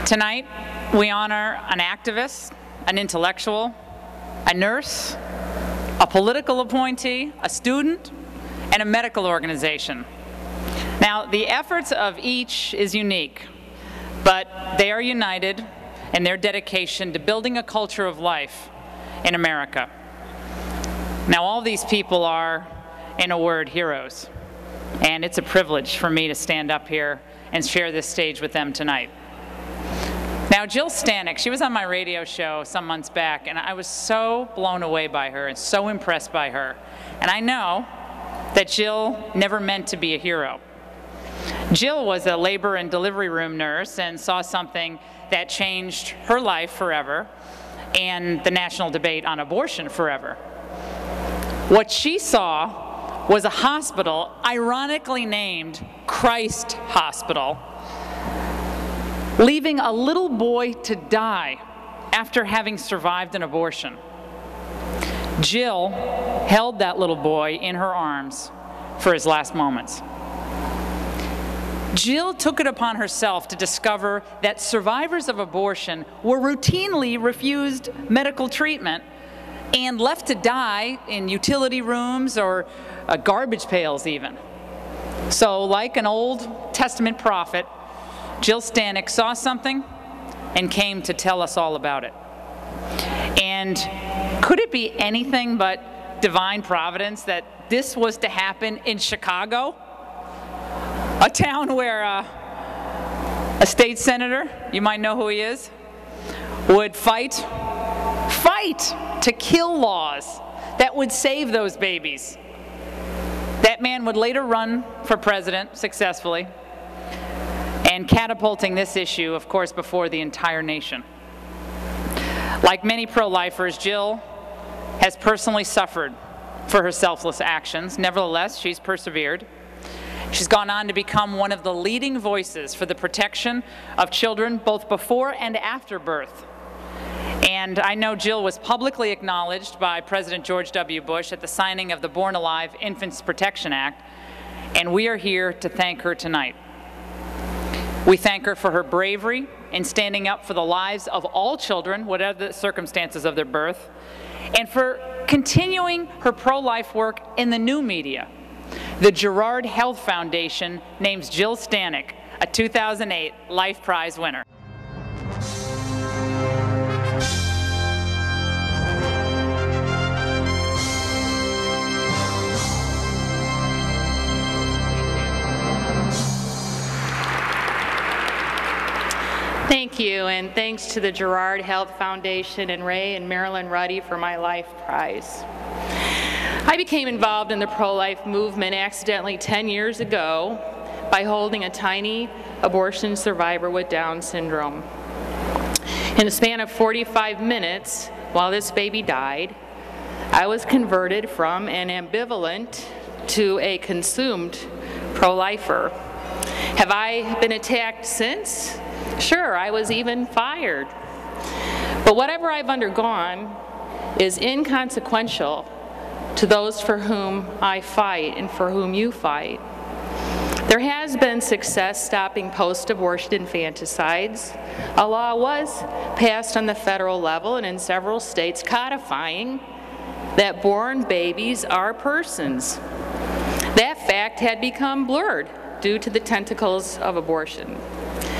Tonight, we honor an activist, an intellectual, a nurse, a political appointee, a student, and a medical organization. Now, the efforts of each is unique, but they are united in their dedication to building a culture of life in America. Now, all these people are, in a word, heroes, and it's a privilege for me to stand up here and share this stage with them tonight. Now, Jill Stanek, she was on my radio show some months back, and I was so blown away by her and so impressed by her. And I know that Jill never meant to be a hero. Jill was a labor and delivery room nurse and saw something that changed her life forever and the national debate on abortion forever. What she saw was a hospital ironically named Christ Hospital, leaving a little boy to die after having survived an abortion. Jill held that little boy in her arms for his last moments. Jill took it upon herself to discover that survivors of abortion were routinely refused medical treatment and left to die in utility rooms or garbage pails even. So, like an Old Testament prophet, Jill Stanek saw something and came to tell us all about it. And could it be anything but divine providence that this was to happen in Chicago? A town where a state senator, you might know who he is, would fight to kill laws that would save those babies. That man would later run for president successfully, and catapulting this issue, of course, before the entire nation. Like many pro-lifers, Jill has personally suffered for her selfless actions. Nevertheless, she's persevered. She's gone on to become one of the leading voices for the protection of children both before and after birth. And I know Jill was publicly acknowledged by President George W. Bush at the signing of the Born Alive Infants Protection Act, and we are here to thank her tonight. We thank her for her bravery in standing up for the lives of all children, whatever the circumstances of their birth, and for continuing her pro-life work in the new media. The Gerard Health Foundation names Jill Stanek a 2008 Life Prize winner. Thank you, and thanks to the Gerard Health Foundation and Ray and Marilyn Ruddy for my Life Prize. I became involved in the pro-life movement accidentally 10 years ago by holding a tiny abortion survivor with Down syndrome. In the span of 45 minutes, while this baby died, I was converted from an ambivalent to a consumed pro-lifer. Have I been attacked since? Sure, I was even fired. But whatever I've undergone is inconsequential to those for whom I fight and for whom you fight. There has been success stopping post-abortion infanticides. A law was passed on the federal level and in several states codifying that born babies are persons. That fact had become blurred due to the tentacles of abortion.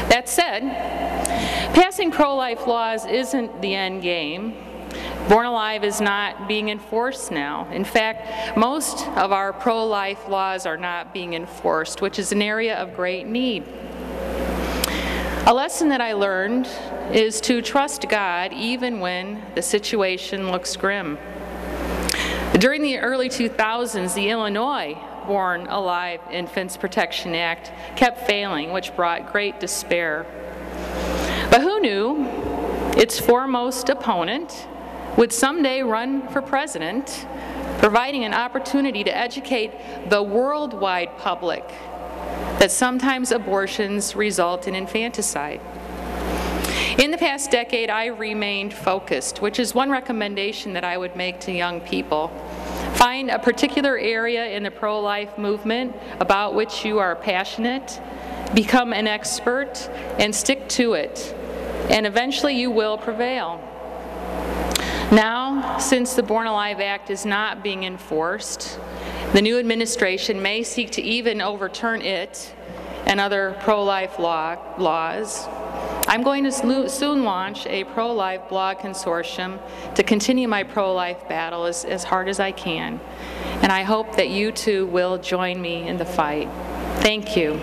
That said, passing pro-life laws isn't the end game. Born Alive is not being enforced now. In fact, most of our pro-life laws are not being enforced, which is an area of great need. A lesson that I learned is to trust God even when the situation looks grim. During the early 2000s, the Illinois Born Alive Infants Protection Act kept failing, which brought great despair. But who knew its foremost opponent would someday run for president, providing an opportunity to educate the worldwide public that sometimes abortions result in infanticide. In the past decade, I remained focused, which is one recommendation that I would make to young people. Find a particular area in the pro-life movement about which you are passionate, become an expert, and stick to it. and eventually you will prevail. Now, since the Born Alive Act is not being enforced, the new administration may seek to even overturn it and other pro-life laws. I'm going to soon launch a pro-life blog consortium to continue my pro-life battle as hard as I can. And I hope that you too will join me in the fight. Thank you.